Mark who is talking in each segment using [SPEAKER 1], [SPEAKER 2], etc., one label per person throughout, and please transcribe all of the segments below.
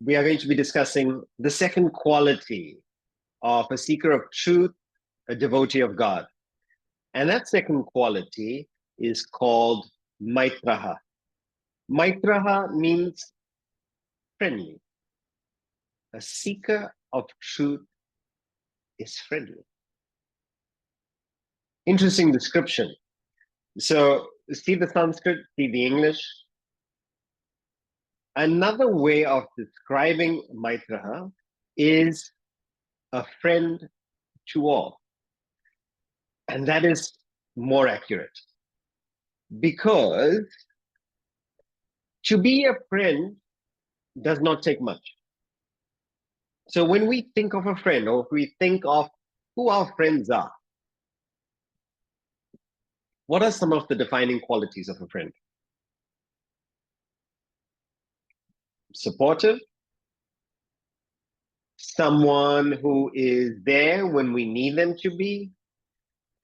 [SPEAKER 1] we are going to be discussing the second quality of a seeker of truth, a devotee of God. And that second quality is called Maitrah. Maitrah means friendly. A seeker of truth is friendly. Interesting description. So see the Sanskrit, see the English. Another way of describing Maitrah is a friend to all. And that is more accurate. Because to be a friend does not take much. So when we think of a friend, or if we think of who our friends are, what are some of the defining qualities of a friend? Supportive, someone who is there when we need them to be,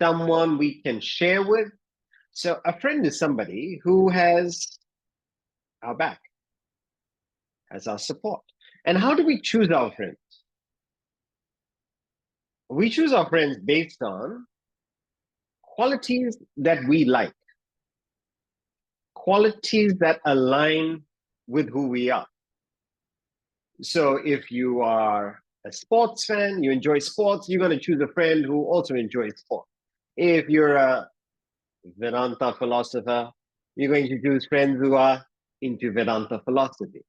[SPEAKER 1] someone we can share with. So a friend is somebody who has our back, has our support. And how do we choose our friends? We choose our friends based on qualities that we like, qualities that align with who we are. So if you are a sports fan, you enjoy sports, you're going to choose a friend who also enjoys sports. If you're a Vedanta philosopher, you're going to choose friends who are into Vedanta philosophy.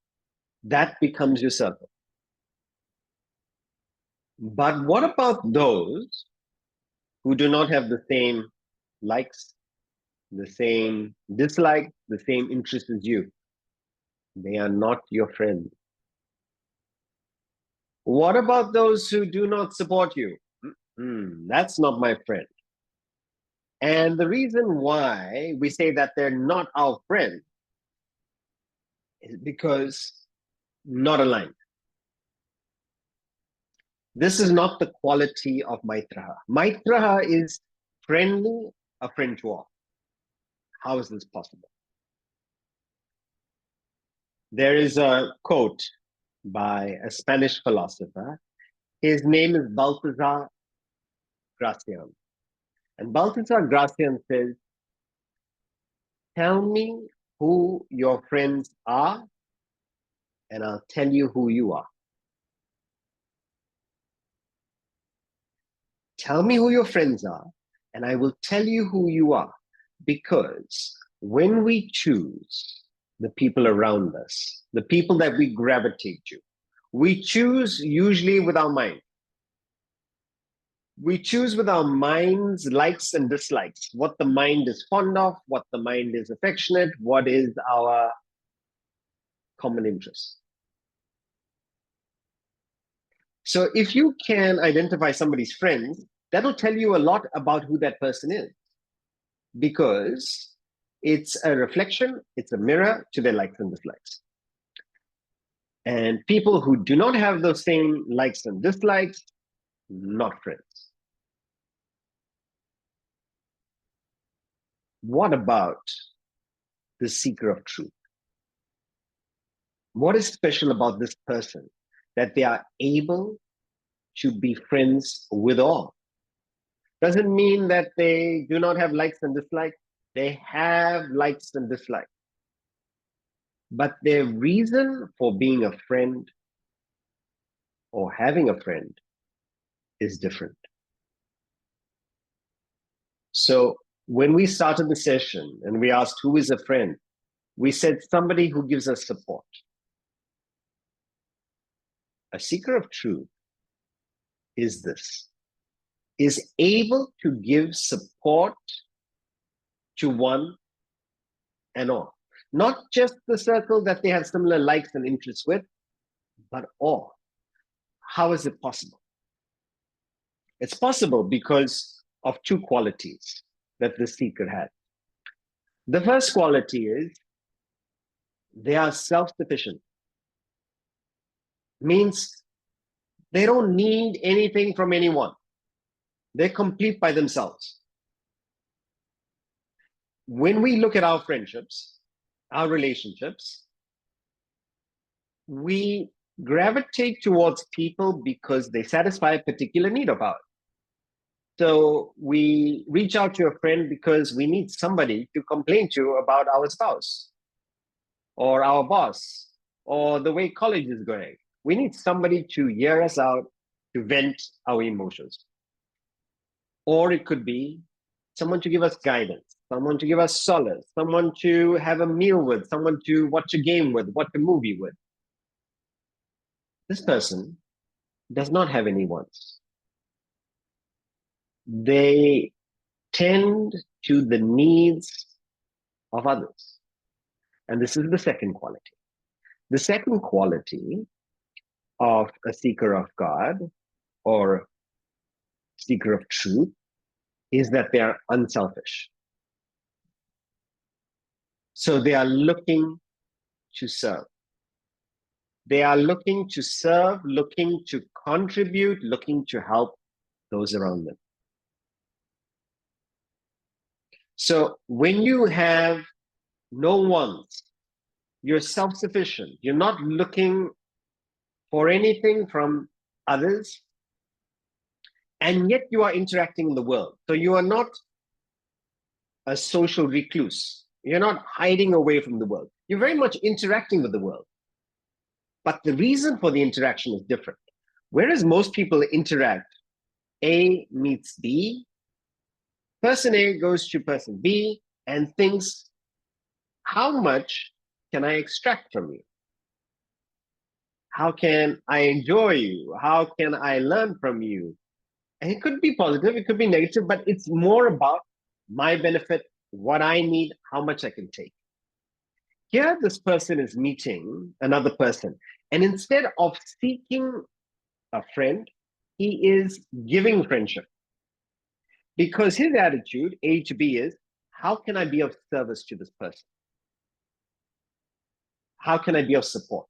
[SPEAKER 1] That becomes your circle. But what about those who do not have the same likes, the same dislikes, the same interests as you? They are not your friends. What about those who do not support you? That's not my friend. And the reason why we say that they're not our friend is because not aligned. This is not the quality of Maitrah. Maitrah is friendly, a friend to all. How is this possible? There is a quote by a Spanish philosopher. His name is Baltasar Gracian. And Baltasar Gracian says, tell me who your friends are, and I'll tell you who you are. Tell me who your friends are, and I will tell you who you are. Because when we choose the people around us, the people that we gravitate to, we choose usually with our mind. We choose with our mind's likes and dislikes, what the mind is fond of, what the mind is affectionate, what is our common interest. So if you can identify somebody's friends, that'll tell you a lot about who that person is, because it's a reflection, it's a mirror to their likes and dislikes. And people who do not have those same likes and dislikes, not friends. What about the seeker of truth? What is special about this person that they are able to be friends with all? Doesn't mean that they do not have likes and dislikes. They have likes and dislikes. But their reason for being a friend or having a friend is different. So when we started the session and we asked who is a friend, we said somebody who gives us support. A seeker of truth is this, is able to give support to one and all. Not just the circle that they have similar likes and interests with, but all. How is it possible? It's possible because of two qualities that the seeker has. The first quality is they are self-sufficient. Means they don't need anything from anyone. They're complete by themselves. When we look at our friendships, our relationships, we gravitate towards people because they satisfy a particular need of ours. So we reach out to a friend because we need somebody to complain to about our spouse or our boss or the way college is going. We need somebody to hear us out, to vent our emotions. Or it could be someone to give us guidance, someone to give us solace, someone to have a meal with, someone to watch a game with, watch a movie with. This person does not have any wants. They tend to the needs of others. And this is the second quality. The second quality of a seeker of God or seeker of truth is that they are unselfish. So they are looking to serve. They are looking to serve, looking to contribute, looking to help those around them. So when you have no wants, you're self-sufficient. You're not looking for anything from others, and yet you are interacting in the world. So you are not a social recluse. You're not hiding away from the world. You're very much interacting with the world. But the reason for the interaction is different. Whereas most people interact, A meets B, person A goes to person B and thinks, how much can I extract from you? How can I enjoy you? How can I learn from you? And it could be positive, it could be negative, but it's more about my benefit, what I need, how much I can take. Here, this person is meeting another person, and instead of seeking a friend, he is giving friendship. Because his attitude, A to B, is how can I be of service to this person? How can I be of support?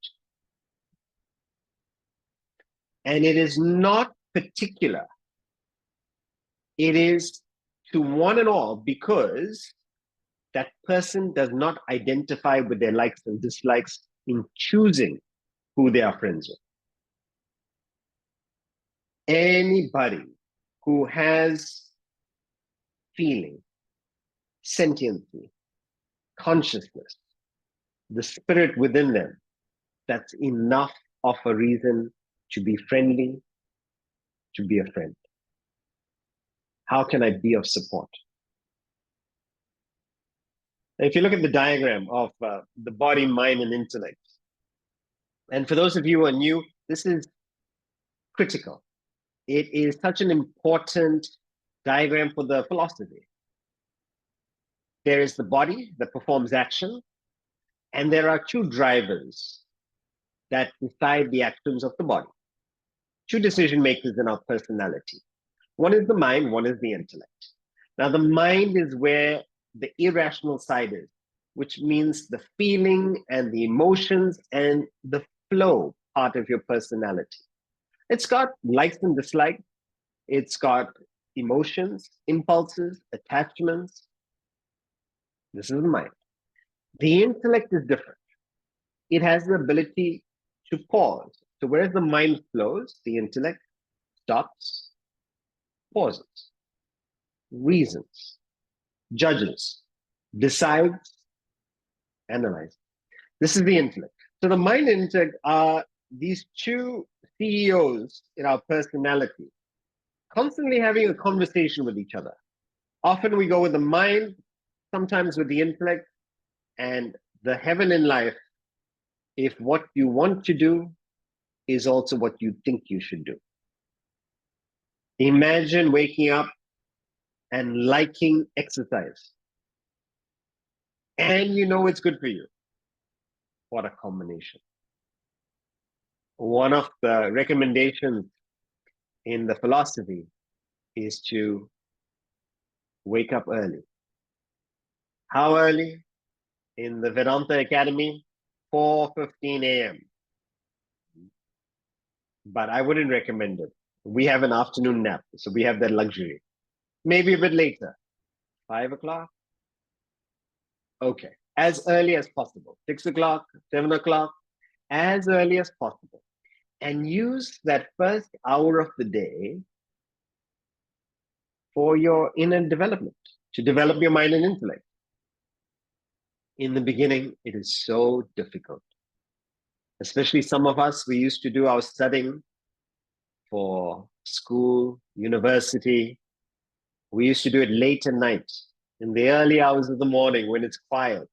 [SPEAKER 1] And it is not particular. It is to one and all because that person does not identify with their likes and dislikes in choosing who they are friends with. Anybody who has feeling, sentiency, consciousness, the spirit within them, that's enough of a reason to be friendly, to be a friend. How can I be of support? If you look at the diagram of the body, mind, and intellect, and for those of you who are new, this is critical. It is such an important diagram for the philosophy. There is the body that performs action, and there are two drivers that decide the actions of the body. Two decision makers in our personality. One is the mind, one is the intellect. Now, the mind is where the irrational side is, which means the feeling and the emotions and the flow part of your personality. It's got likes and dislikes. It's got emotions, impulses, attachments. This is the mind. The intellect is different. It has the ability to pause. So whereas the mind flows, the intellect stops, pauses, reasons, judges, decides, analyzes. This is the intellect. So the mind and intellect are these two CEOs in our personality, constantly having a conversation with each other. Often we go with the mind, sometimes with the intellect, and the heaven in life, if what you want to do is also what you think you should do. Imagine waking up and liking exercise, and you know it's good for you. What a combination. One of the recommendations in the philosophy is to wake up early. How early? In the Vedanta Academy, 4:15 a.m. But I wouldn't recommend it. We have an afternoon nap, so we have that luxury. Maybe a bit later, 5 o'clock. Okay, as early as possible. 6 o'clock, 7 o'clock, as early as possible. and use that first hour of the day for your inner development, to develop your mind and intellect. In the beginning, it is so difficult. Especially some of us, we used to do our studying for school, university. We used to do it late at night, in the early hours of the morning when it's quiet,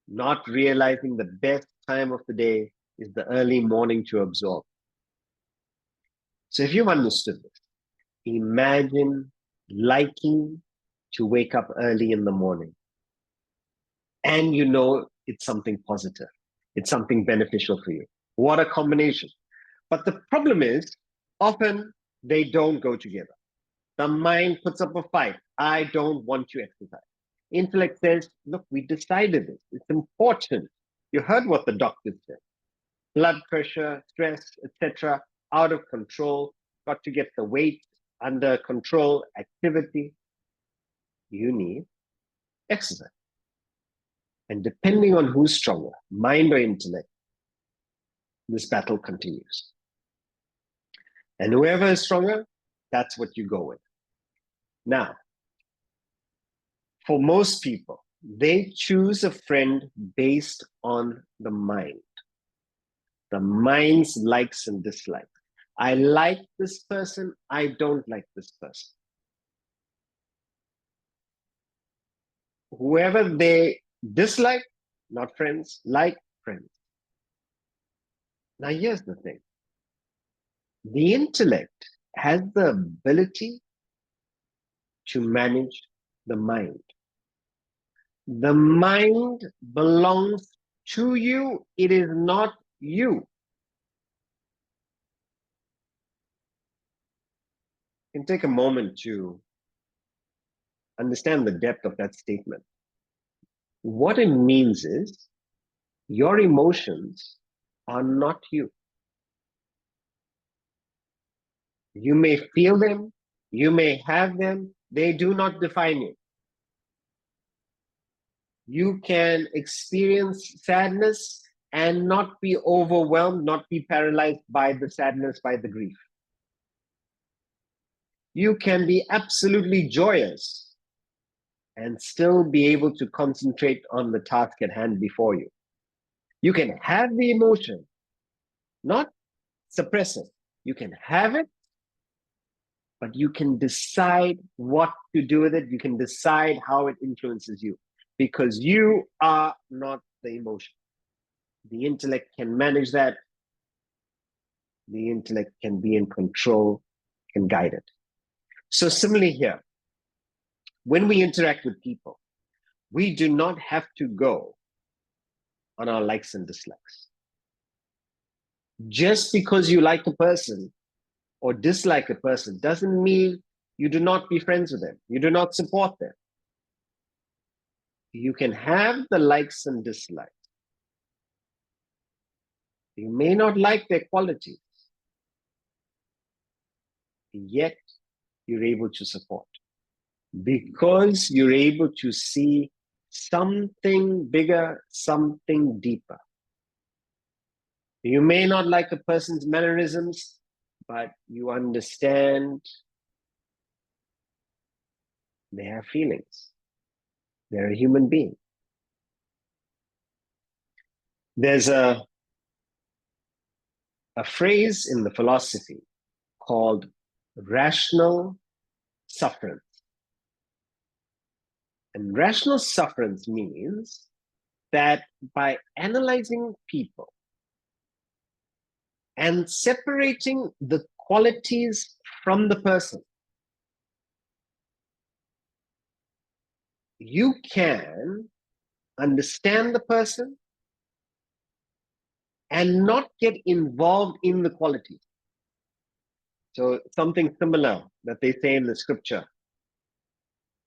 [SPEAKER 1] not realizing the best time of the day is the early morning to absorb. So if you've understood this, imagine liking to wake up early in the morning. And you know it's something positive. It's something beneficial for you. What a combination. But the problem is, often they don't go together. The mind puts up a fight. I don't want to exercise. Intellect says, look, we decided this. It's important. You heard what the doctor said. Blood pressure, stress, etc., out of control. Got to get the weight under control, activity. You need exercise. And depending on who's stronger, mind or intellect, this battle continues. And whoever is stronger, that's what you go with. Now, for most people, they choose a friend based on the mind's likes and dislikes. I like this person, I don't like this person. Whoever they dislike, not friends, like friends. Now, here's the thing. The intellect has the ability to manage the mind. The mind belongs to you. It is not you. You can take a moment to understand the depth of that statement. What it means is your emotions are not you. You may feel them, you may have them, they do not define you. You can experience sadness and not be overwhelmed, not be paralyzed by the sadness, by the grief. You can be absolutely joyous and still be able to concentrate on the task at hand before you. You can have the emotion, not suppress it. You can have it, but you can decide what to do with it. You can decide how it influences you, because you are not the emotion. The intellect can manage that. The intellect can be in control, can guide it. So similarly here, when we interact with people, we do not have to go on our likes and dislikes. Just because you like a person or dislike a person doesn't mean you do not be friends with them. You do not support them. You can have the likes and dislikes. You may not like their qualities, yet you're able to support because you're able to see something bigger, something deeper. You may not like a person's mannerisms, but you understand they have feelings. They're a human being. There's a phrase in the philosophy called rational sufferance. And rational sufferance means that by analyzing people and separating the qualities from the person, you can understand the person and not get involved in the qualities. So something similar that they say in the scripture.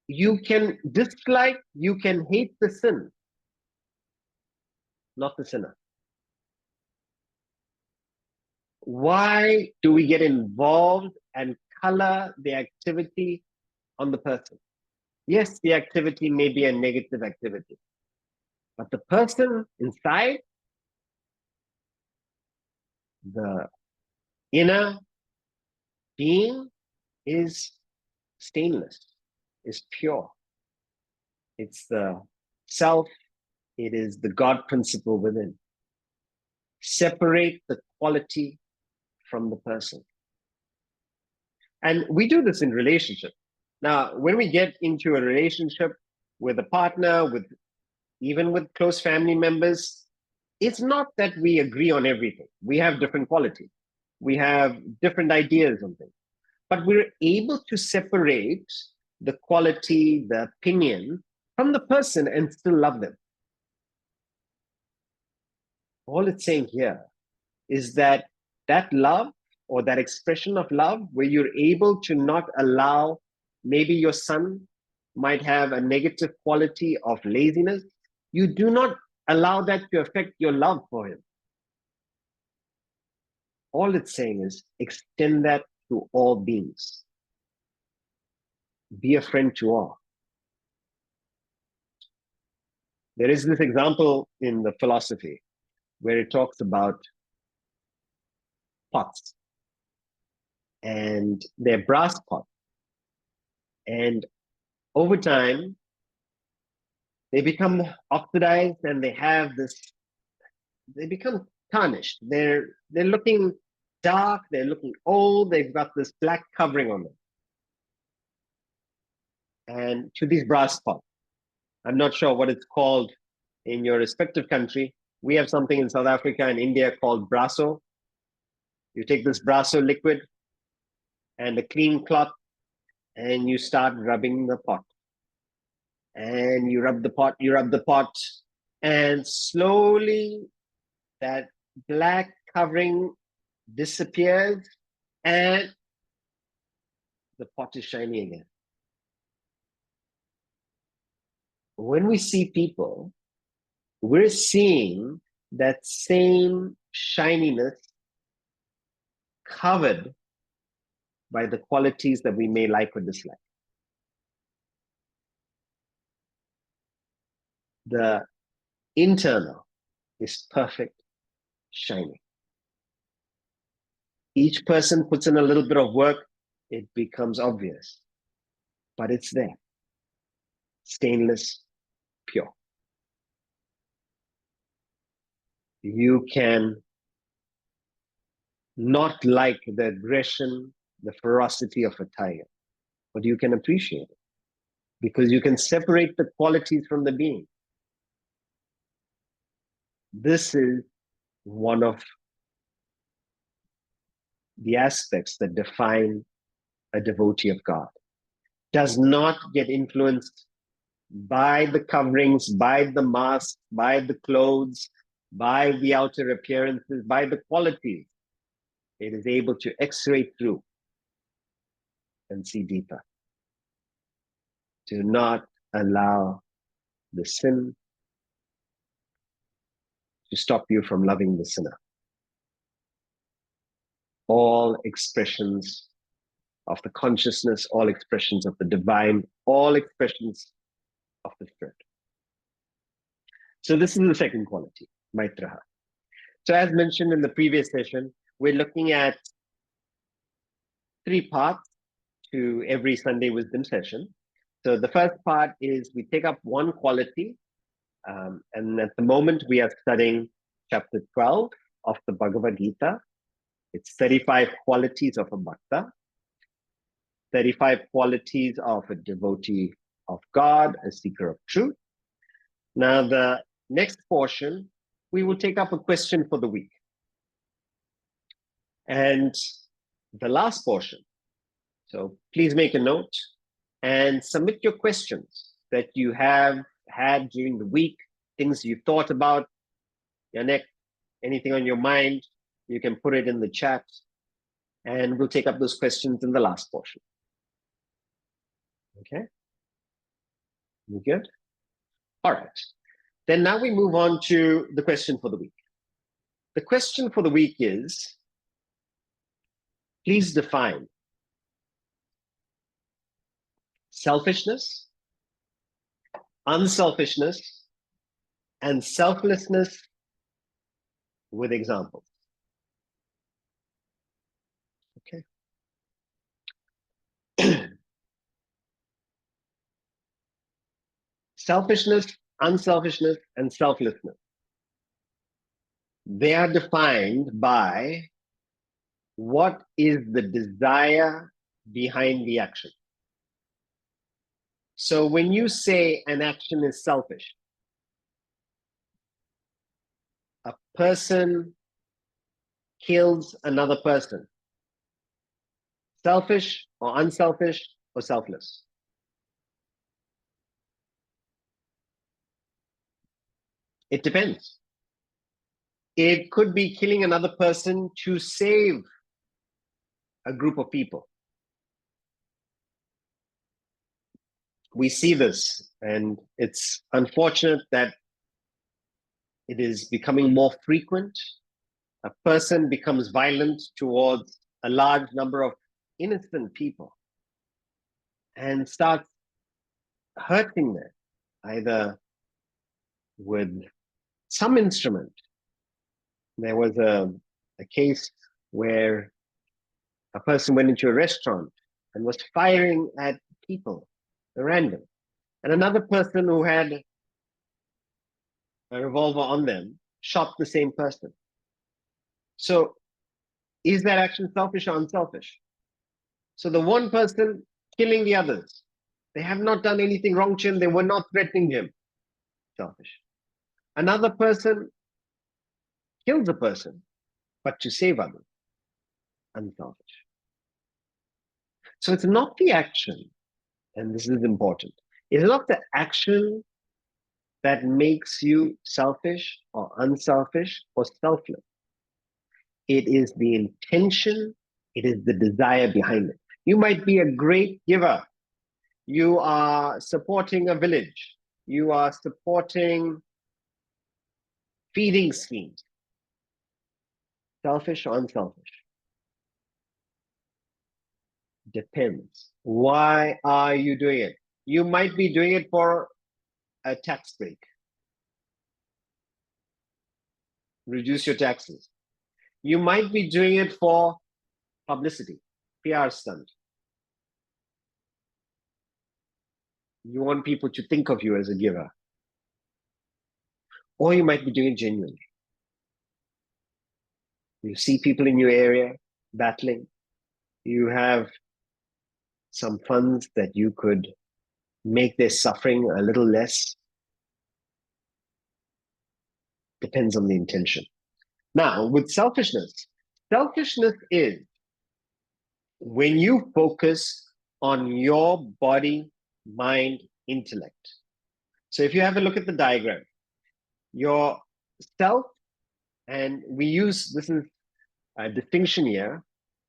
[SPEAKER 1] You can dislike, you can hate the sin, not the sinner. Why do we get involved and color the activity on the person? Yes, the activity may be a negative activity, but the person inside, the inner being is stainless, is pure. It's the self, it is the God principle within. Separate the quality from the person. And we do this in relationship. Now, when we get into a relationship with a partner, with even with close family members, it's not that we agree on everything. We have different qualities. We have different ideas on things. But we're able to separate the quality, the opinion from the person and still love them. All it's saying here is that that love or that expression of love where you're able to not allow, maybe your son might have a negative quality of laziness, you do not allow that to affect your love for him. All it's saying is extend that to all beings. Be a friend to all. There is this example in the philosophy where it talks about pots, and they're brass pots. And over time, they become oxidized and they have this, they become tarnished. They're looking dark, they're looking old, they've got this black covering on them. And to these brass pots, I'm not sure what it's called in your respective country. We have something in South Africa and India called brasso. You take this brasso liquid and a clean cloth and you start rubbing the pot. And you rub the pot, and slowly that black covering disappears and the pot is shiny again. When we see people, we're seeing that same shininess covered by the qualities that we may like or dislike. The internal is perfect, shiny. Each person puts in a little bit of work, it becomes obvious, but it's there. Stainless, pure. You can not like the aggression, the ferocity of a tiger, but you can appreciate it because you can separate the qualities from the being. This is one of the aspects that define a devotee of God. Does not get influenced by the coverings, by the mask, by the clothes, by the outer appearances, by the qualities. It is able to x-ray through and see deeper. Do not allow the sin to stop you from loving the sinner. All expressions of the consciousness, all expressions of the divine, all expressions of the spirit. So this is the second quality, Maitrah. So as mentioned in the previous session, we're looking at 3 parts to every Sunday wisdom session. So the first part is we take up one quality, and at the moment we are studying chapter 12 of the Bhagavad Gita. It's 35 qualities of a bhakta, 35 qualities of a devotee of God, a seeker of truth. Now the next portion, we will take up a question for the week. And the last portion, so please make a note and submit your questions that you have had during the week, things you've thought about, Yanek, anything on your mind, you can put it in the chat and we'll take up those questions in the last portion. Okay? You good? All right. Then now we move on to the question for the week. The question for the week is, please define selfishness, unselfishness, and selflessness with examples. Okay. Selfishness, unselfishness, and selflessness. They are defined by what is the desire behind the action. So when you say an action is selfish, a person kills another person, selfish or unselfish or selfless? It depends. It could be killing another person to save a group of people. We see this, and it's unfortunate that it is becoming more frequent. A person becomes violent towards a large number of innocent people and starts hurting them, either with some instrument. There was a case where a person went into a restaurant and was firing at people, random. And another person who had a revolver on them shot the same person. So is that action selfish or unselfish? So the one person killing the others, they have not done anything wrong to him, they were not threatening him. Selfish. Another person kills a person, but to save others. Unselfish. So it's not the action, and this is important. It's not the action that makes you selfish or unselfish or selfless. It is the intention, it is the desire behind it. You might be a great giver. You are supporting a village. You are supporting feeding schemes. Selfish or unselfish? Depends. Why are you doing it? You might be doing it for a tax break. Reduce your taxes. You might be doing it for publicity, PR stunt. You want people to think of you as a giver. Or you might be doing it genuinely. You see people in your area battling. You have some funds that you could make their suffering a little less. Depends on the intention. Now, with selfishness, selfishness is when you focus on your body, mind, intellect. So if you have a look at the diagram, your self, and we use, this is a distinction here,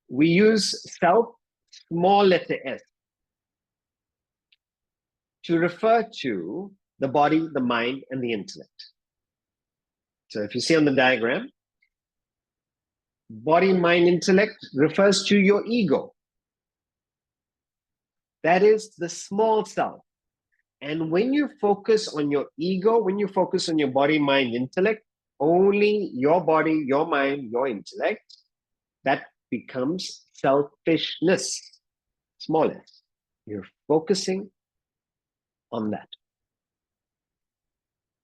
[SPEAKER 1] we use self, small letter s, to refer to the body, the mind, and the intellect. So if you see on the diagram, body, mind, intellect refers to your ego. That is the small self. And when you focus on your ego, when you focus on your body, mind, intellect, only your body, your mind, your intellect, that becomes selfishness, small s. You're focusing on that.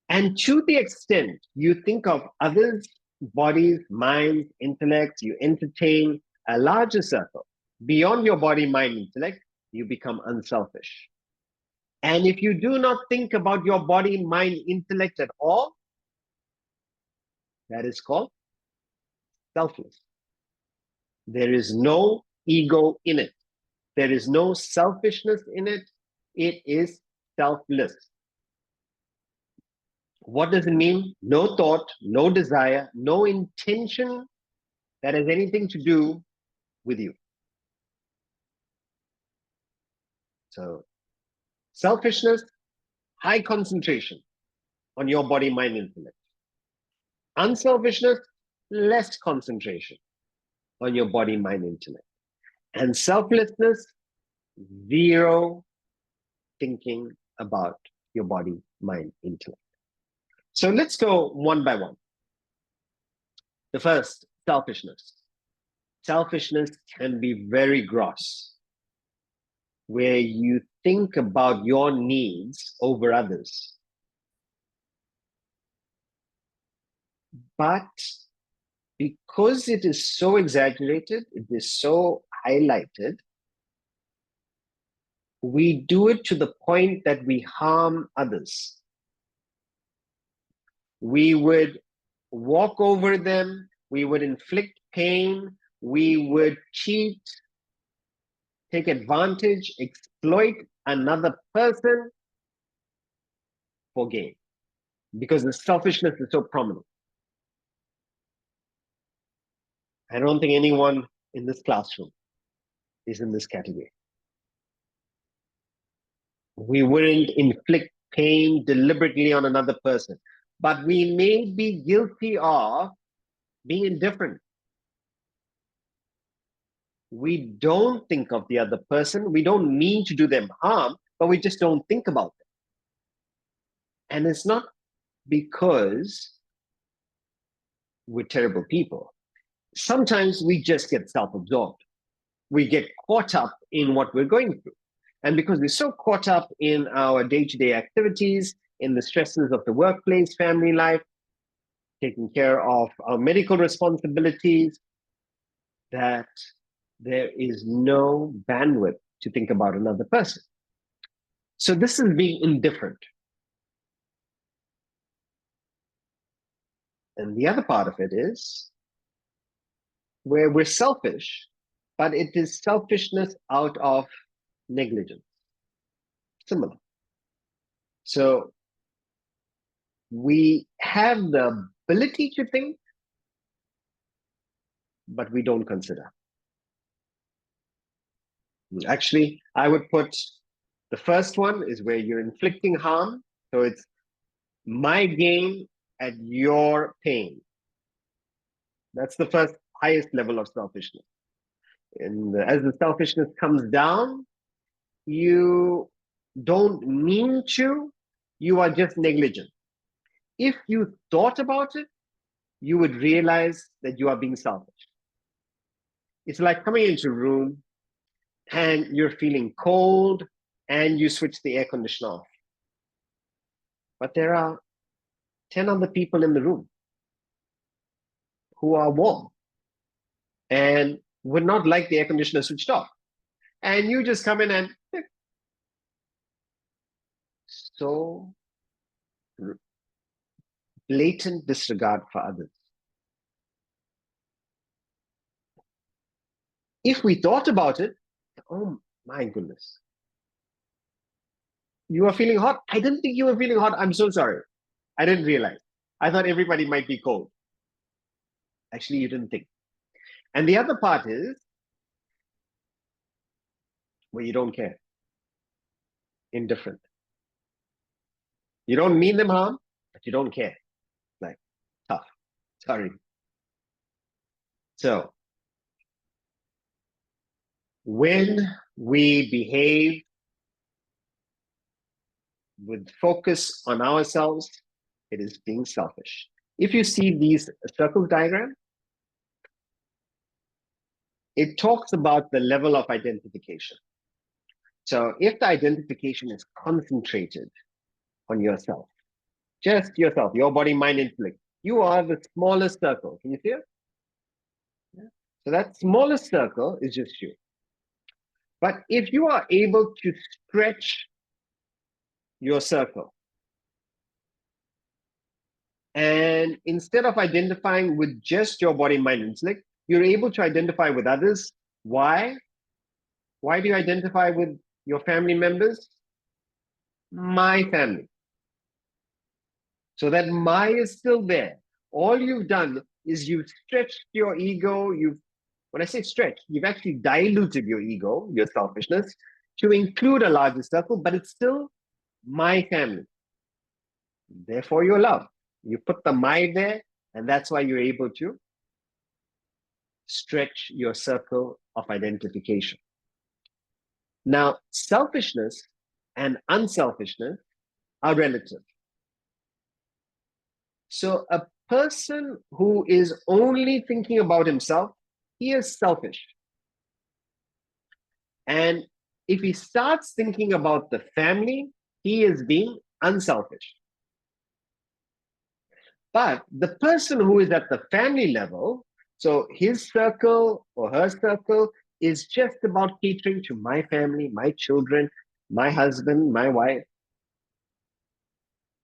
[SPEAKER 1] And to the extent you think of others' bodies, minds, intellect, you entertain a larger circle. Beyond your body, mind, intellect, you become unselfish. And if you do not think about your body, mind, intellect at all, that is called selfless. There is no ego in it. There is no selfishness in it. It is selfless. What does it mean? No thought, no desire, no intention that has anything to do with you. So, selfishness, high concentration on your body, mind, intellect. Unselfishness, less concentration on your body, mind, intellect. And selflessness, zero thinking about your body, mind, intellect. So let's go one by one. The first, selfishness. selfishness can be very gross, where you think about your needs over others. But because it is so exaggerated, it is so highlighted, we do it to the point that we harm others. We would walk over them, we would inflict pain, we would cheat, take advantage, exploit another person for gain, because the selfishness is so prominent. I don't think anyone in this classroom is in this category. We wouldn't inflict pain deliberately on another person, but we may be guilty of being indifferent. We don't think of the other person. We don't mean to do them harm, but we just don't think about them. And it's not because we're terrible people. Sometimes we just get self-absorbed. We get caught up in what we're going through. And because we're so caught up in our day-to-day activities, in the stresses of the workplace, family life, taking care of our medical responsibilities, that there is no bandwidth to think about another person. So this is being indifferent. And the other part of it is where we're selfish, but it is selfishness out of negligence. Similar. So we have the ability to think, but we don't consider. Actually, I would put the first one is where you're inflicting harm. So it's my gain at your pain. That's the first highest level of selfishness. And as the selfishness comes down, you don't mean to, you are just negligent. If you thought about it, you would realize that you are being selfish. It's like coming into a room and you're feeling cold and you switch the air conditioner off. But there are 10 other people in the room who are warm and would not like the air conditioner switched off. And you just come in and so blatant disregard for others. If we thought about it, oh my goodness, you are feeling hot? I didn't think you were feeling hot. I'm so sorry. I didn't realize. I thought everybody might be cold. Actually, you didn't think. And the other part is where you don't care. Indifferent. You don't mean them harm, but you don't care. Like, tough. Sorry. So, when we behave with focus on ourselves, it is being selfish. If you see these circle diagrams, it talks about the level of identification. So if the identification is concentrated on yourself, just yourself, your body, mind, intellect, you are the smallest circle. Can you see it? Yeah. So that smallest circle is just you. But if you are able to stretch your circle, and instead of identifying with just your body, mind, intellect, you're able to identify with others. Why? Why do you identify with your family members? My family. So that my is still there. All you've done is you've stretched your ego. When I say stretch, you've actually diluted your ego, your selfishness, to include a larger circle, but it's still my family. Therefore, you're loved. You put the my there, and that's why you're able to stretch your circle of identification. Now, selfishness and unselfishness are relative. So a person who is only thinking about himself he is selfish. And if he starts thinking about the family, he is being unselfish. But the person who is at the family level, so his circle or her circle is just about catering to my family, my children, my husband, my wife.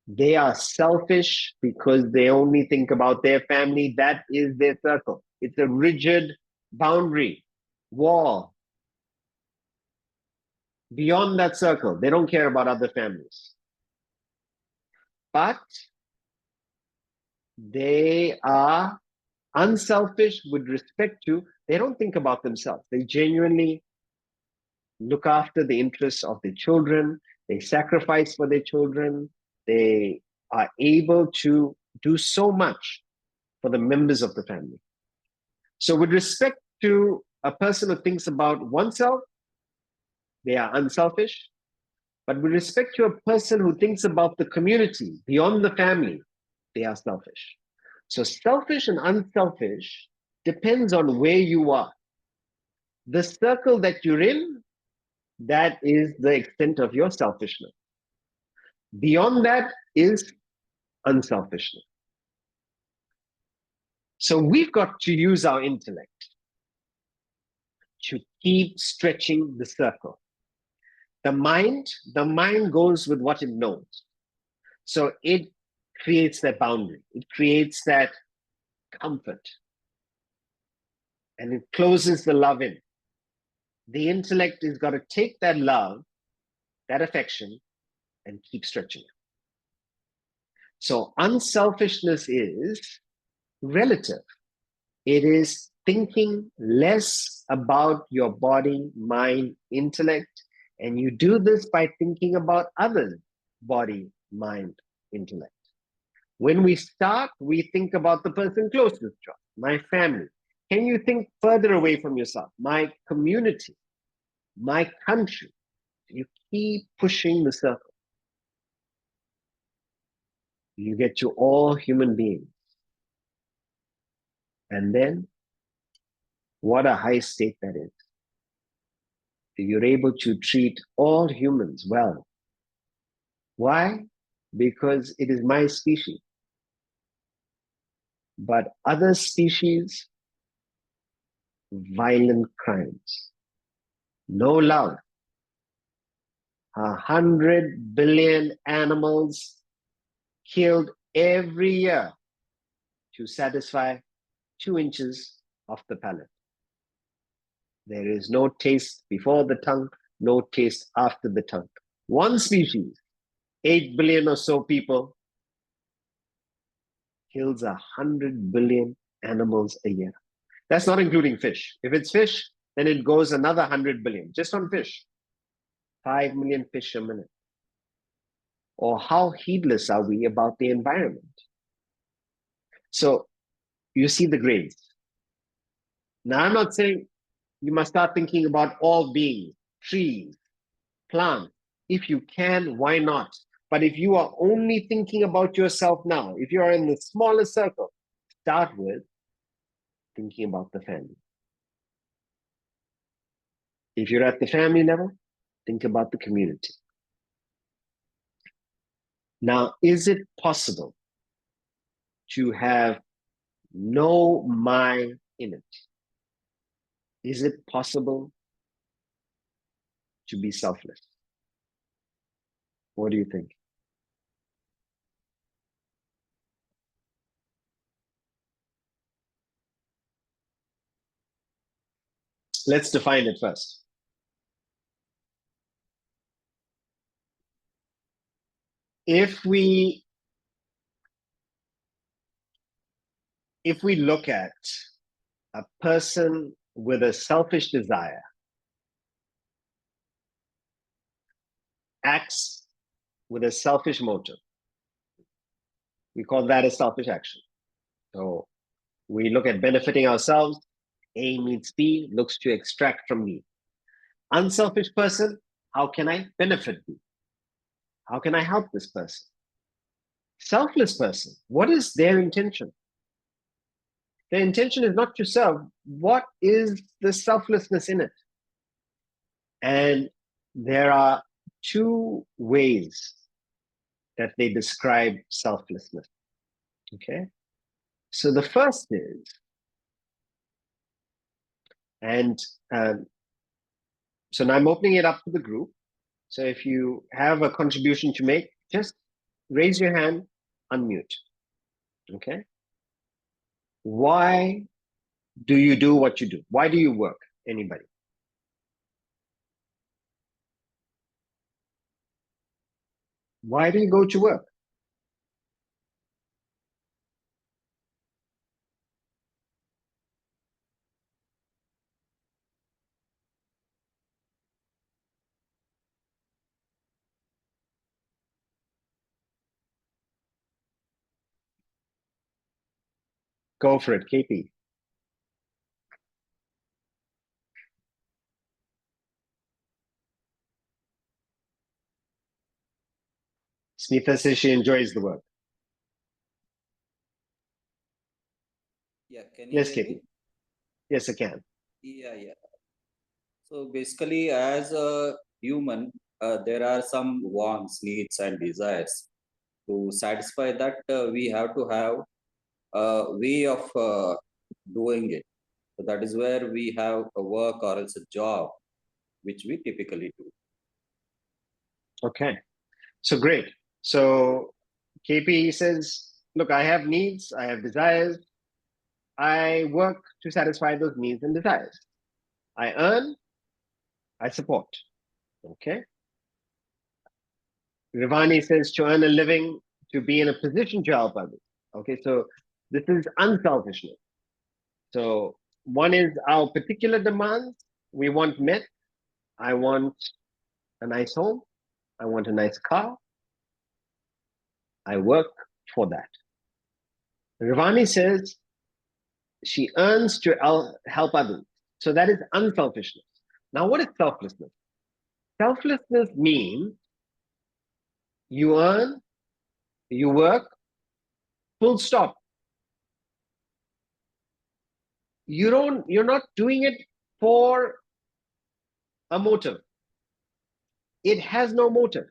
[SPEAKER 1] They are selfish because they only think about their family. That is their circle. It's a rigid boundary, wall. Beyond that circle, they don't care about other families. But they are unselfish with respect to, they don't think about themselves. They genuinely look after the interests of their children. They sacrifice for their children. They are able to do so much for the members of the family. So with respect to a person who thinks about oneself, they are unselfish. But with respect to a person who thinks about the community beyond the family, they are selfish. So selfish and unselfish depends on where you are. The circle that you're in, that is the extent of your selfishness. Beyond that is unselfishness. So we've got to use our intellect to keep stretching the circle. The mind goes with what it knows. So it creates that boundary. It creates that comfort. And it closes the love in. The intellect has got to take that love, that affection, and keep stretching it. So unselfishness is relative. It is thinking less about your body, mind, intellect, and you do this by thinking about others' body, mind, intellect. When we start, we think about the person closest to us, my family. Can you think further away from yourself? My community, my country. You keep pushing the circle. You get to all human beings. And then, what a high state that is. You're able to treat all humans well. Why? Because it is my species. But other species, violent crimes, no love. 100 billion animals killed every year to satisfy 2 inches of the palate. There is no taste before the tongue, no taste after the tongue. One species, 8 billion or so people, kills 100 billion animals a year. That's not including fish. If it's fish, then it goes another 100 billion, just on fish. 5 million fish a minute. Or how heedless are we about the environment? So you see the grades. Now, I'm not saying you must start thinking about all beings, trees, plants. If you can, why not? But if you are only thinking about yourself now, if you are in the smallest circle, start with thinking about the family. If you're at the family level, think about the community. Now, is it possible to have no my in it? Is it possible to be selfless? What do you think? Let's define it first. If we look at a person with a selfish desire, acts with a selfish motive, we call that a selfish action. So we look at benefiting ourselves. A meets B, looks to extract from B. Unselfish person, how can I benefit B? How can I help this person? Selfless person, what is their intention? The intention is not to serve. What is the selflessness in it? And there are two ways that they describe selflessness. Okay. So the first is, and so now I'm opening it up to the group. So if you have a contribution to make, just raise your hand, unmute. Okay. Why do you do what you do? Why do you work? Anybody? Why do you go to work? Go for it, KP. Smita says she enjoys the work.
[SPEAKER 2] Yeah, can you
[SPEAKER 1] Yes,
[SPEAKER 2] hear
[SPEAKER 1] KP.
[SPEAKER 2] me?
[SPEAKER 1] Yes, I can.
[SPEAKER 2] Yeah. So basically, as a human, there are some wants, needs, and desires. To satisfy that, we have to have a way of doing it. So that is where we have a work or else a job, which we typically do.
[SPEAKER 1] Okay. So great. So KP says, look, I have needs, I have desires. I work to satisfy those needs and desires. I earn, I support. Okay. Rivani says to earn a living, to be in a position to help others. Okay. So this is unselfishness. So one is our particular demands we want met. I want a nice home. I want a nice car. I work for that. Rivani says she earns to help others. So that is unselfishness. Now, what is selflessness? Selflessness means you earn, you work, full stop. You're not doing it for a motive. It has no motive.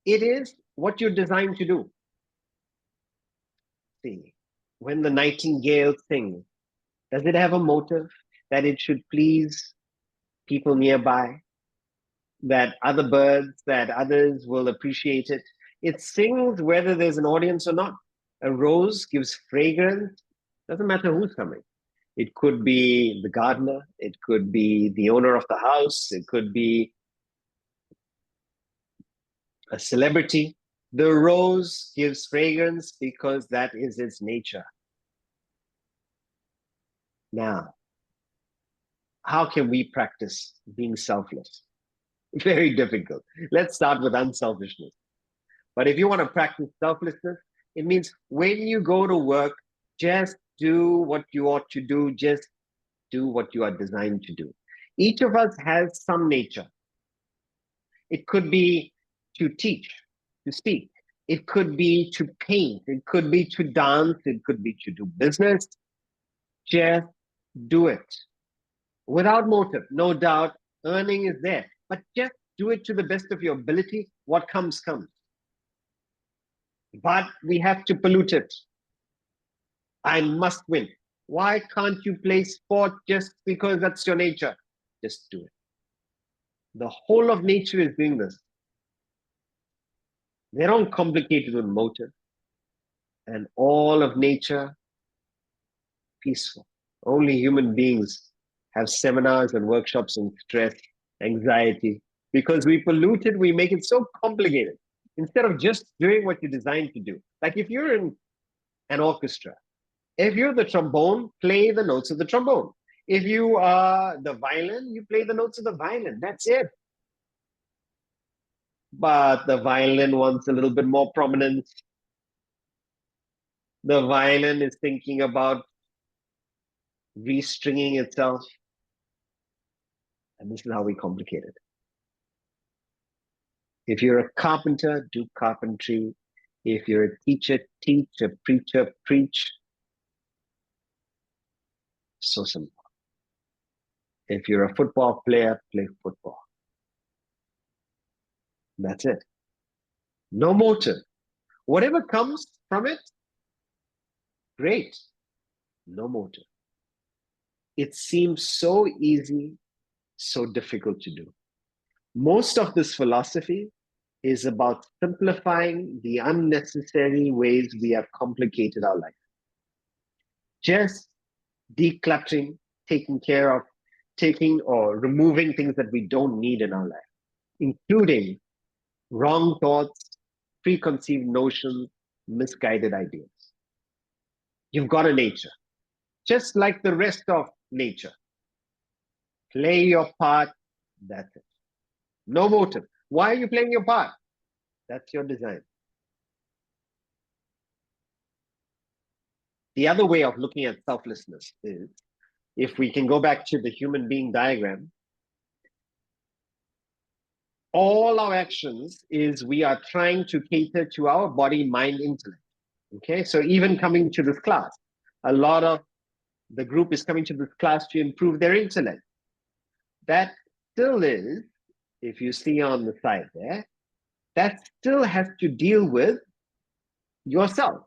[SPEAKER 1] It is what you're designed to do. See, when the nightingale sings, does it have a motive that it should please people nearby, that other birds, that others will appreciate it? It sings whether there's an audience or not. A rose gives fragrance, doesn't matter who's coming. It could be the gardener, it could be the owner of the house, it could be a celebrity. The rose gives fragrance because that is its nature. Now, how can we practice being selfless? Very difficult. Let's start with unselfishness. But if you want to practice selflessness, it means when you go to work, just do what you ought to do, just do what you are designed to do. Each of us has some nature. It could be to teach, to speak. It could be to paint. It could be to dance. It could be to do business. Just do it without motive. No doubt, earning is there, but just do it to the best of your ability. What comes, comes. But we have to pollute it. I must win. Why can't you play sport just because that's your nature? Just do it. The whole of nature is doing this. They don't complicate it with motive. And all of nature, peaceful. Only human beings have seminars and workshops on stress, anxiety. Because we pollute it, we make it so complicated. Instead of just doing what you're designed to do. Like if you're in an orchestra, if you're the trombone, play the notes of the trombone. If you are the violin, you play the notes of the violin. That's it. But the violin wants a little bit more prominence. The violin is thinking about restringing itself. And this is how we complicate it. If you're a carpenter, do carpentry. If you're a teacher, teach. A preacher, preach. So simple. If you're a football player, play football. That's it. No motive. Whatever comes from it, great. No motive. It seems so easy, so difficult to do. Most of this philosophy is about simplifying the unnecessary ways we have complicated our life. Just decluttering, taking care of, taking or removing things that we don't need in our life, including wrong thoughts, preconceived notions, misguided ideas. You've got a nature, just like the rest of nature. Play your part, that's it. No motive. Why are you playing your part? That's your design. The other way of looking at selflessness is, if we can go back to the human being diagram, all our actions is we are trying to cater to our body, mind, intellect. Okay, so even coming to this class, a lot of the group is coming to this class to improve their intellect. That still is, if you see on the side there, that still has to deal with yourself.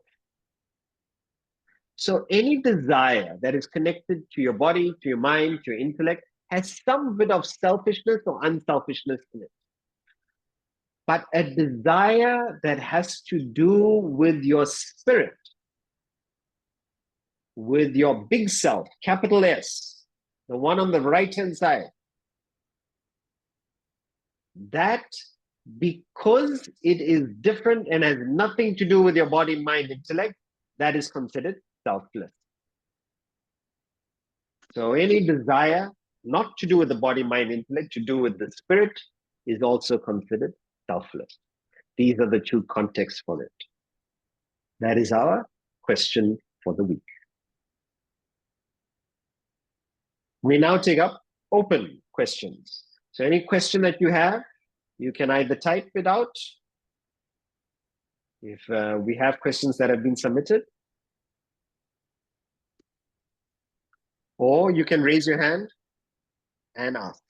[SPEAKER 1] So any desire that is connected to your body, to your mind, to your intellect, has some bit of selfishness or unselfishness in it. But a desire that has to do with your spirit, with your big self, capital S, the one on the right-hand side, that, because it is different and has nothing to do with your body, mind, intellect, that is considered selfless. So any desire not to do with the body, mind, intellect, to do with the spirit, is also considered selfless. These are the two contexts for it. That is our question for the week. We now take up open questions. So any question that you have, you can either type it out. If we have questions that have been submitted, or you can raise your hand and ask.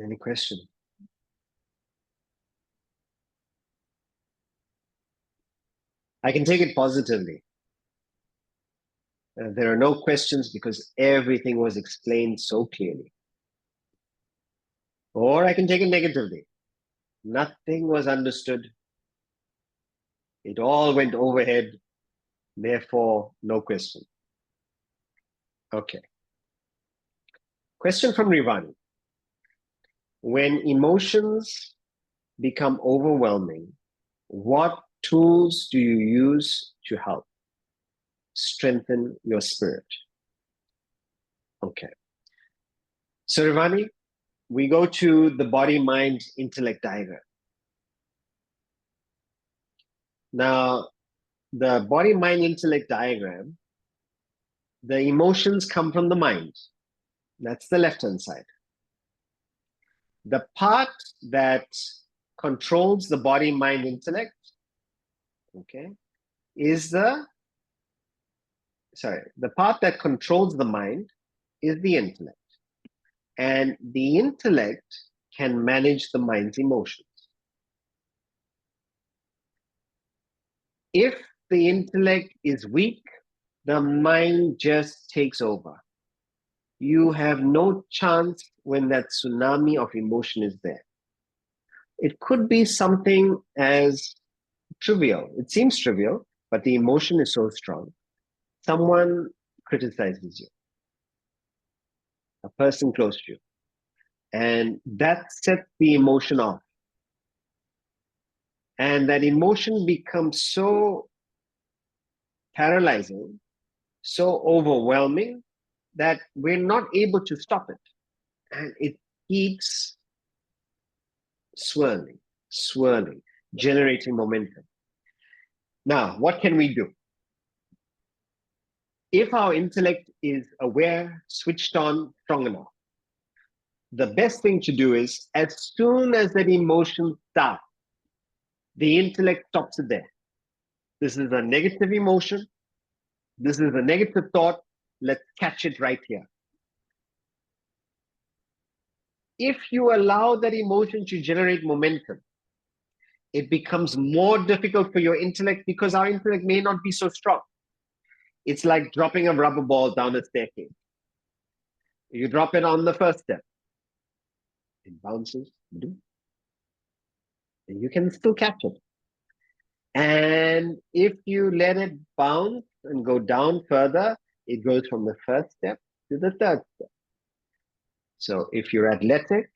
[SPEAKER 1] Any question? I can take it positively. There are no questions because everything was explained so clearly. Or I can take it negatively. Nothing was understood. It all went overhead. Therefore, no question. Okay. Question from Rivani. When emotions become overwhelming, what tools do you use to help strengthen your spirit? Okay. So Rivani, we go to the body, mind, intellect diagram. Now, the body, mind, intellect diagram, the emotions come from the mind. That's the left-hand side. The part that controls the body, mind, intellect, okay, is the part that controls the mind is the intellect. And the intellect can manage the mind's emotions. If the intellect is weak, the mind just takes over. You have no chance when that tsunami of emotion is there. It could be something as trivial. It seems trivial, but the emotion is so strong. Someone criticizes you, a person close to you, and that sets the emotion off. And that emotion becomes so paralyzing, so overwhelming, that we're not able to stop it. and it keeps swirling, generating momentum. Now, what can we do? If our intellect is aware, switched on, strong enough, the best thing to do is, as soon as that emotion starts, the intellect stops it there. This is a negative emotion. This is a negative thought. Let's catch it right here. If you allow that emotion to generate momentum, it becomes more difficult for your intellect because our intellect may not be so strong. It's like dropping a rubber ball down a staircase. You drop it on the first step, it bounces, and you can still catch it. And if you let it bounce and go down further, it goes from the first step to the third step. So if you're athletic,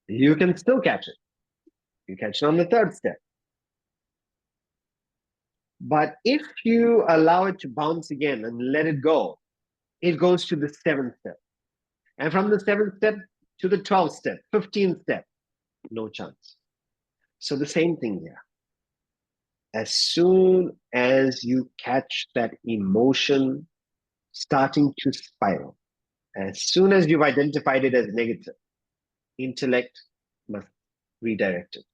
[SPEAKER 1] you can still catch it. You catch it on the third step. But if you allow it to bounce again and let it go, it goes to the seventh step. And from the seventh step to the 12th step, 15th step, no chance. So the same thing here. As soon as you catch that emotion starting to spiral, as soon as you've identified it as negative, intellect must redirect it.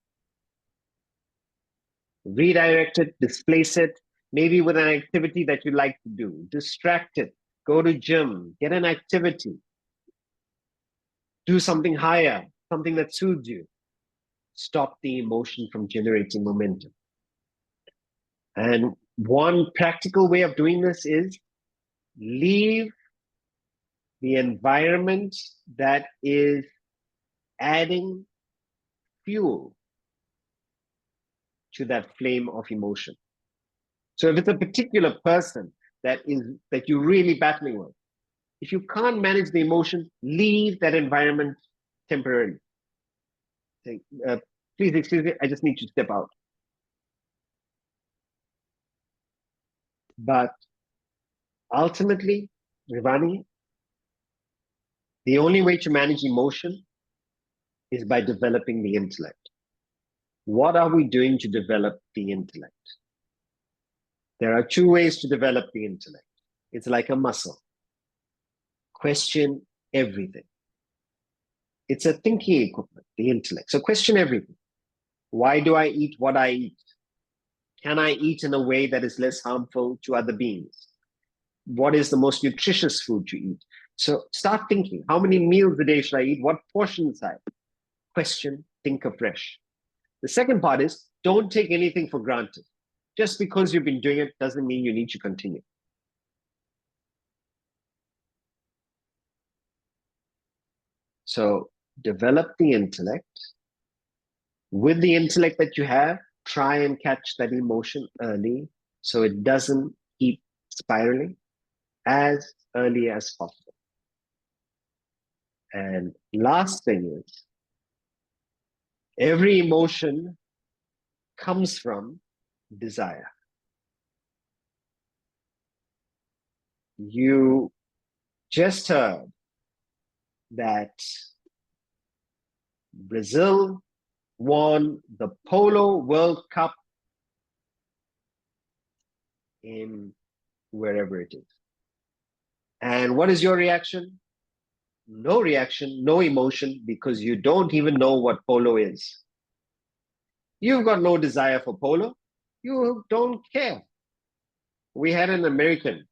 [SPEAKER 1] Redirect it, displace it, maybe with an activity that you like to do. Distract it, go to gym, get an activity, do something higher, something that soothes you. Stop the emotion from generating momentum. And one practical way of doing this is leave the environment that is adding fuel to that flame of emotion. So if it's a particular person that you're really battling with, if you can't manage the emotion, leave that environment temporarily. Say, please excuse me, I just need to step out. But ultimately, Rivani, the only way to manage emotion is by developing the intellect. What are we doing to develop the intellect? There are two ways to develop the intellect. It's like a muscle. Question everything. It's a thinking equipment, the intellect. So question everything. Why do I eat what I eat? Can I eat in a way that is less harmful to other beings? What is the most nutritious food to eat? So start thinking, how many meals a day should I eat? What portion size? Question, think afresh. The second part is, don't take anything for granted. Just because you've been doing it doesn't mean you need to continue. So develop the intellect. With the intellect that you have, try and catch that emotion early so it doesn't keep spiraling as early as possible. And last thing is, every emotion comes from desire. You just heard that Brazil won the Polo World Cup in wherever it is. And what is your reaction? No reaction, no emotion, because you don't even know what polo is. You've got no desire for polo. You don't care. We had an American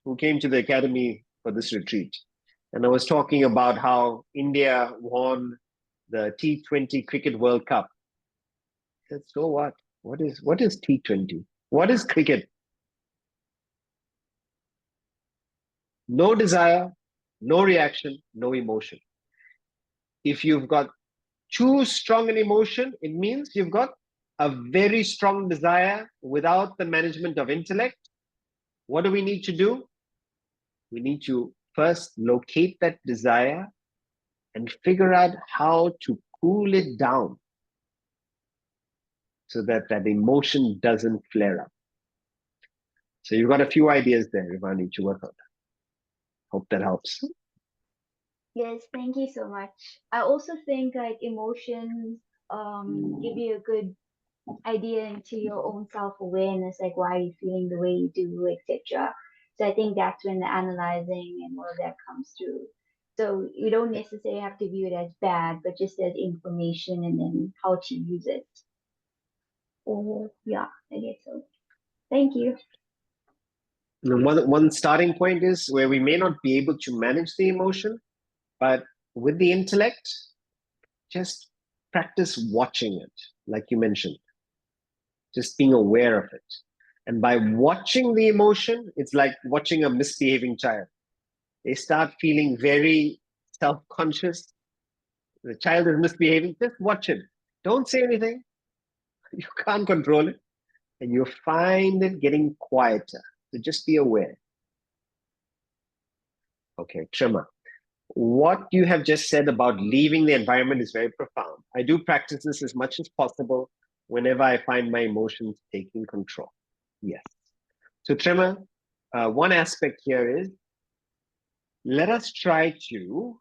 [SPEAKER 1] who came to the academy for this retreat, and I was talking about how India won the T20 Cricket World Cup. I said, so what? What is T20? What is cricket? No desire, no reaction, no emotion. If you've got too strong an emotion, it means you've got a very strong desire without the management of intellect. What do we need to do? We need to first locate that desire and figure out how to cool it down so that that emotion doesn't flare up. So you've got a few ideas there, Ivani, to work on. Hope that helps.
[SPEAKER 3] Yes, thank you so much. I also think like emotions give you a good idea into your own self-awareness, like why you're feeling the way you do, etc. So I think that's when the analyzing and all of that comes through. So you don't necessarily have to view it as bad, but just as information and then how to use it. Or yeah, I guess so. Thank you.
[SPEAKER 1] One starting point is where we may not be able to manage the emotion, but with the intellect, just practice watching it, like you mentioned, just being aware of it. And by watching the emotion, it's like watching a misbehaving child. They start feeling very self conscious. The child is misbehaving, just watch it. Don't say anything. You can't control it. And you find it getting quieter. So just be aware. Okay, Trima. What you have just said about leaving the environment is very profound. I do practice this as much as possible whenever I find my emotions taking control. Yes. So, Trima, one aspect here is let us try to,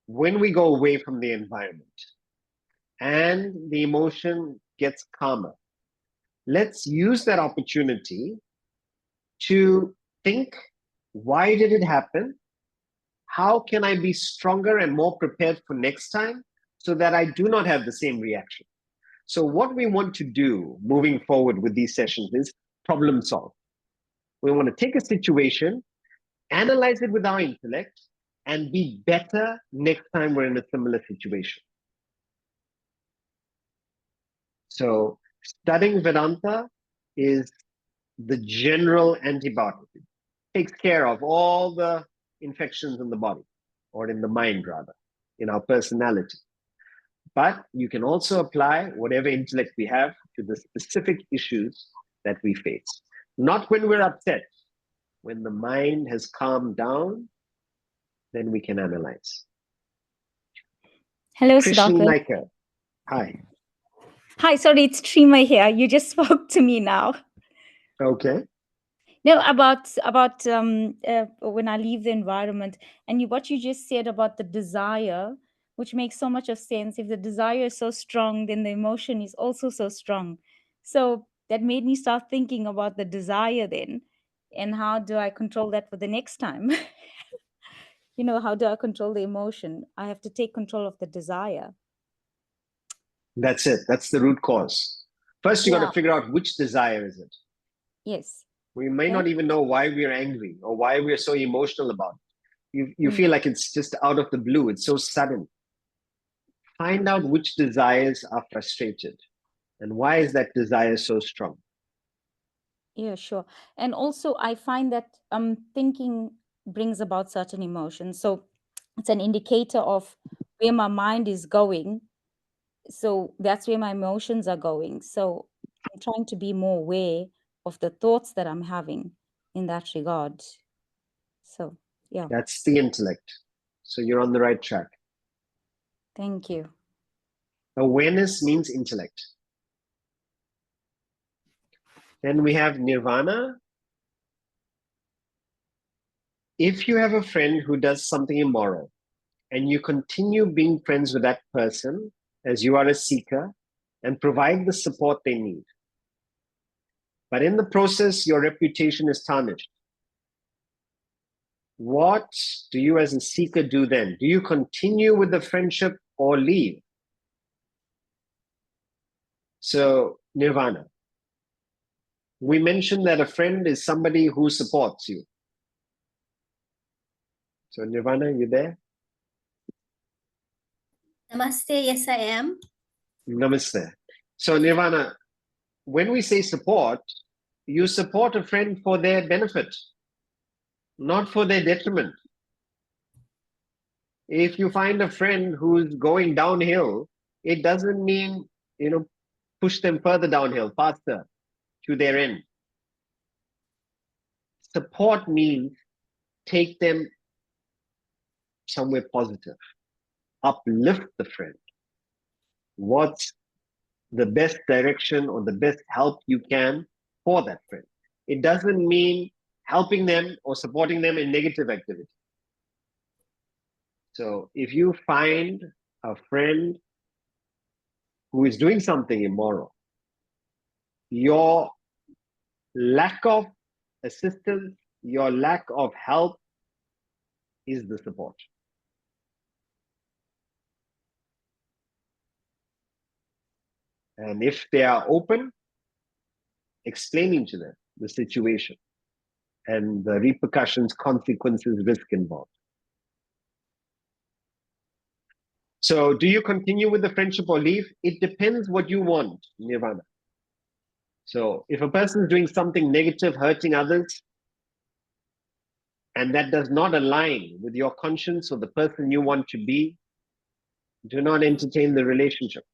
[SPEAKER 1] when we go away from the environment and the emotion gets calmer, let's use that opportunity to think, why did it happen? How can I be stronger and more prepared for next time so that I do not have the same reaction? So what we want to do moving forward with these sessions is problem solve. We want to take a situation, analyze it with our intellect, and be better next time we're in a similar situation. So studying Vedanta is the general antibiotic. It takes care of all the infections in the body, or in the mind rather, in our personality. But you can also apply whatever intellect we have to the specific issues that we face. Not when we're upset. When the mind has calmed down, then we can analyze.
[SPEAKER 4] Hello,
[SPEAKER 1] Krishni
[SPEAKER 4] Sudhakar.
[SPEAKER 1] Naika. Hi.
[SPEAKER 4] Hi, sorry, it's Trima here. You just spoke to me now.
[SPEAKER 1] Okay.
[SPEAKER 4] No, about when I leave the environment, and what you just said about the desire, which makes so much of sense. If the desire is so strong, then the emotion is also so strong. So that made me start thinking about the desire then, and how do I control that for the next time? How do I control the emotion? I have to take control of the desire.
[SPEAKER 1] That's it. That's the root cause. First, you got to figure out which desire is it.
[SPEAKER 4] Yes.
[SPEAKER 1] We may not even know why we're angry or why we're so emotional about it. You feel like it's just out of the blue. It's so sudden. Find out which desires are frustrated and why is that desire so strong.
[SPEAKER 4] Yeah, sure. And also I find that thinking brings about certain emotions. So it's an indicator of where my mind is going. So that's where my emotions are going. So I'm trying to be more aware of the thoughts that I'm having in that regard. So, yeah.
[SPEAKER 1] That's the intellect. So you're on the right track.
[SPEAKER 4] Thank you.
[SPEAKER 1] Awareness means intellect. Then we have nirvana. If you have a friend who does something immoral and you continue being friends with that person as you are a seeker and provide the support they need, but in the process, your reputation is tarnished, what do you as a seeker do then? Do you continue with the friendship or leave? So, nirvana. We mentioned that a friend is somebody who supports you. So, nirvana, you there?
[SPEAKER 5] Namaste, yes, I am.
[SPEAKER 1] Namaste. So, nirvana, when we say support, you support a friend for their benefit, not for their detriment. If you find a friend who's going downhill, it doesn't mean, push them further downhill, faster to their end. Support means take them somewhere positive, uplift the friend. What's the best direction or the best help you can for that friend? It doesn't mean helping them or supporting them in negative activity. So if you find a friend who is doing something immoral, your lack of assistance, your lack of help is the support. And if they are open, explaining to them the situation and the repercussions, consequences, risk involved. So do you continue with the friendship or leave? It depends what you want, Nirvana. So if a person is doing something negative, hurting others, and that does not align with your conscience or the person you want to be, do not entertain the relationship.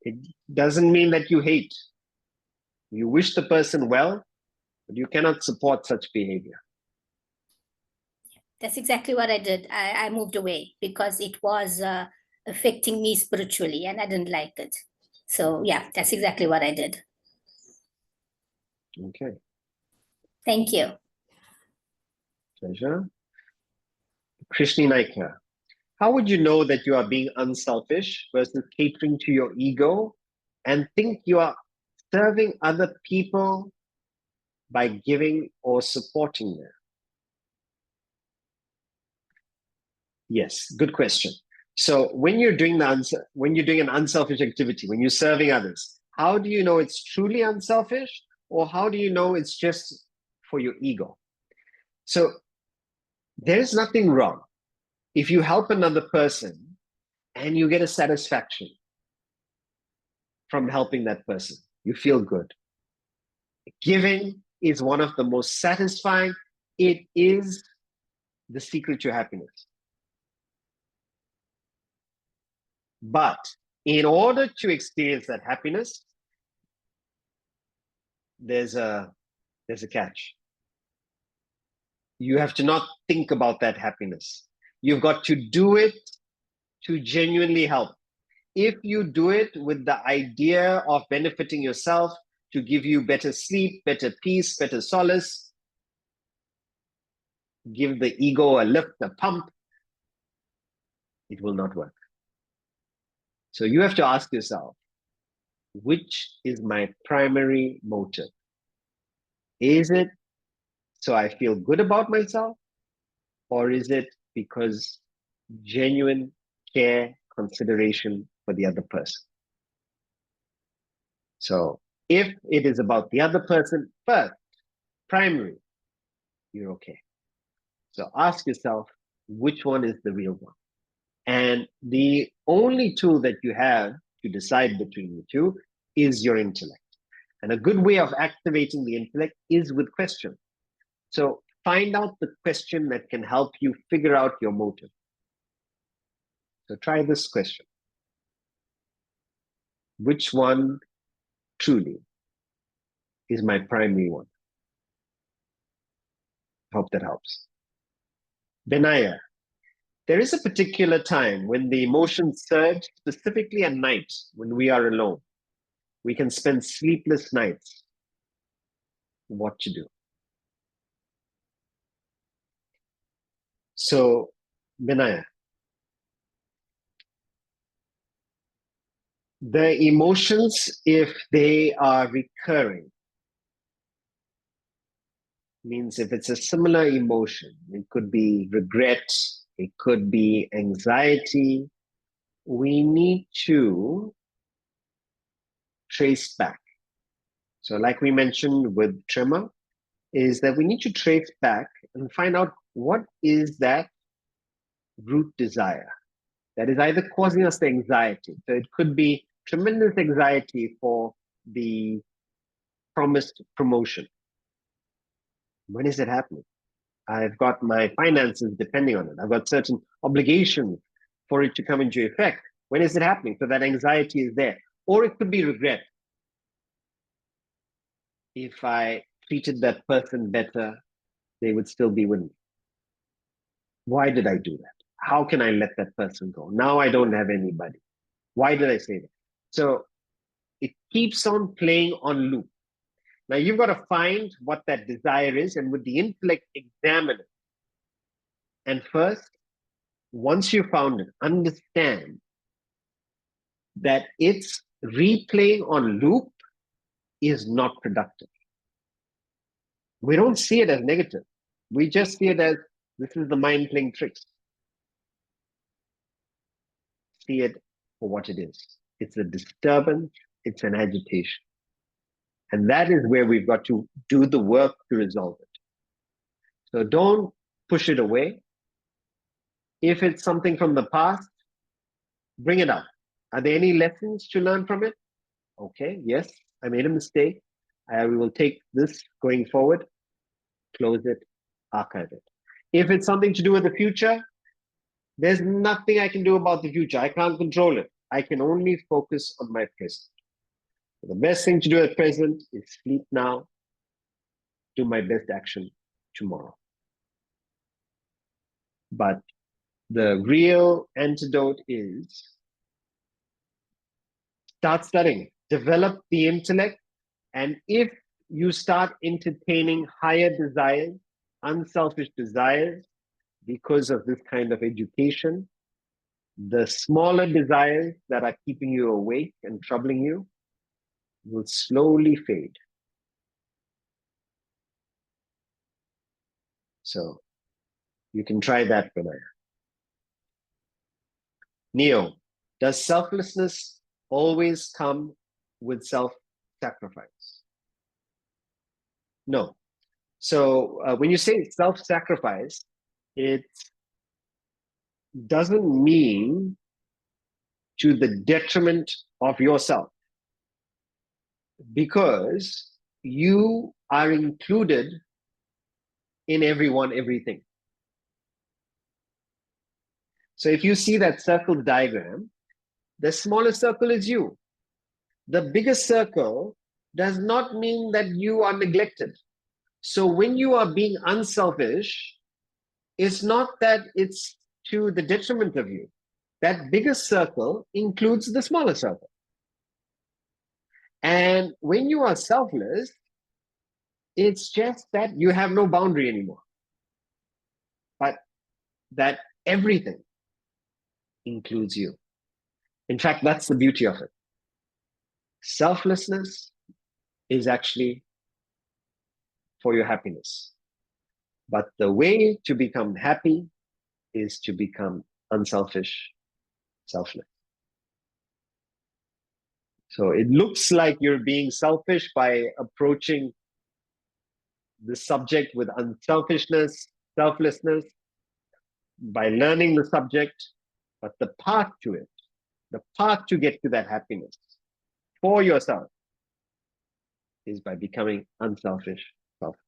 [SPEAKER 1] It doesn't mean that you hate. You wish the person well, but you cannot support such behavior.
[SPEAKER 5] That's exactly what I did. I moved away because it was affecting me spiritually and I didn't like it. So yeah, that's exactly what I did.
[SPEAKER 1] Okay.
[SPEAKER 5] Thank you.
[SPEAKER 1] Pleasure. Krishni Naika, how would you know that you are being unselfish versus catering to your ego and think you are serving other people by giving or supporting them? Yes, good question. So when you're doing an unselfish activity, when you're serving others, how do you know it's truly unselfish, or how do you know it's just for your ego? So there's nothing wrong if you help another person and you get a satisfaction from helping that person. You feel good. Giving is one of the most satisfying. It is the secret to happiness. But in order to experience that happiness, there's a catch. You have to not think about that happiness. You've got to do it to genuinely help. If you do it with the idea of benefiting yourself, to give you better sleep, better peace, better solace, give the ego a lift, a pump, it will not work. So you have to ask yourself, which is my primary motive? Is it so I feel good about myself, or is it because genuine care, consideration for the other person? So if it is about the other person first, primary, you're okay. So ask yourself, which one is the real one? And the only tool that you have to decide between the two is your intellect. And a good way of activating the intellect is with questions. So find out the question that can help you figure out your motive. So try this question. Which one truly is my primary one? Hope that helps. Benaya, there is a particular time when the emotions surge, specifically at night when we are alone. We can spend sleepless nights. What to do? So, Benaya, the emotions, if they are recurring, means if it's a similar emotion, it could be regret, it could be anxiety, we need to trace back. So like we mentioned with tremor, is that we need to trace back and find out what is that root desire that is either causing us the anxiety. So it could be tremendous anxiety for the promised promotion. When is it happening? I've got my finances depending on it. I've got certain obligations for it to come into effect. When is it happening? So that anxiety is there. Or it could be regret. If I treated that person better, they would still be with me. Why did I do that? How can I let that person go? Now I don't have anybody. Why did I say that? So it keeps on playing on loop. Now you've got to find what that desire is, and with the intellect, examine it. And first, once you found it, understand that its replaying on loop is not productive. We don't see it as negative. We just see it as, this is the mind playing tricks. See it for what it is. It's a disturbance, it's an agitation. And that is where we've got to do the work to resolve it. So don't push it away. If it's something from the past, bring it up. Are there any lessons to learn from it? Okay, yes, I made a mistake. We will take this going forward, close it, archive it. If it's something to do with the future, there's nothing I can do about the future. I can't control it. I can only focus on my present. So the best thing to do at present is sleep now, do my best action tomorrow. But the real antidote is start studying, develop the intellect, and if you start entertaining higher desires, unselfish desires, because of this kind of education, the smaller desires that are keeping you awake and troubling you will slowly fade. So you can try that, Vinaya. Neo, does selflessness always come with self-sacrifice? No. So when you say self-sacrifice, it doesn't mean to the detriment of yourself, because you are included in everyone, everything. So if you see that circle diagram, the smallest circle is you. The biggest circle does not mean that you are neglected. So when you are being unselfish, it's not that it's to the detriment of you. That biggest circle includes the smaller circle. And when you are selfless, it's just that you have no boundary anymore, but that everything includes you. In fact, that's the beauty of it. Selflessness is actually for your happiness. But the way to become happy is to become unselfish, selfless. So it looks like you're being selfish by approaching the subject with unselfishness, selflessness, by learning the subject, but the path to it, the path to get to that happiness for yourself is by becoming unselfish, selfless.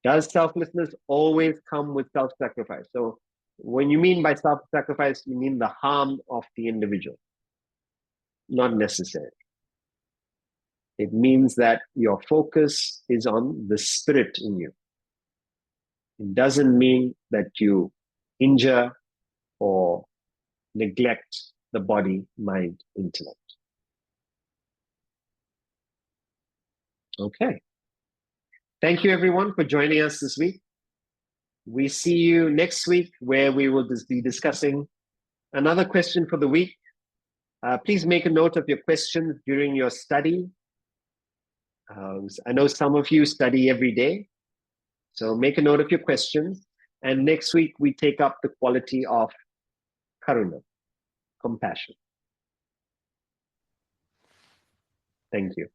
[SPEAKER 1] Does selflessness always come with self-sacrifice? So when you mean by self-sacrifice, you mean the harm of the individual. Not necessarily. It means that your focus is on the spirit in you. It doesn't mean that you injure or neglect the body, mind, intellect. Okay. Thank you, everyone, for joining us this week. We see you next week, where we will be discussing another question for the week. Please make a note of your questions during your study. I know some of you study every day, so make a note of your questions. And next week, we take up the quality of karuna, compassion. Thank you.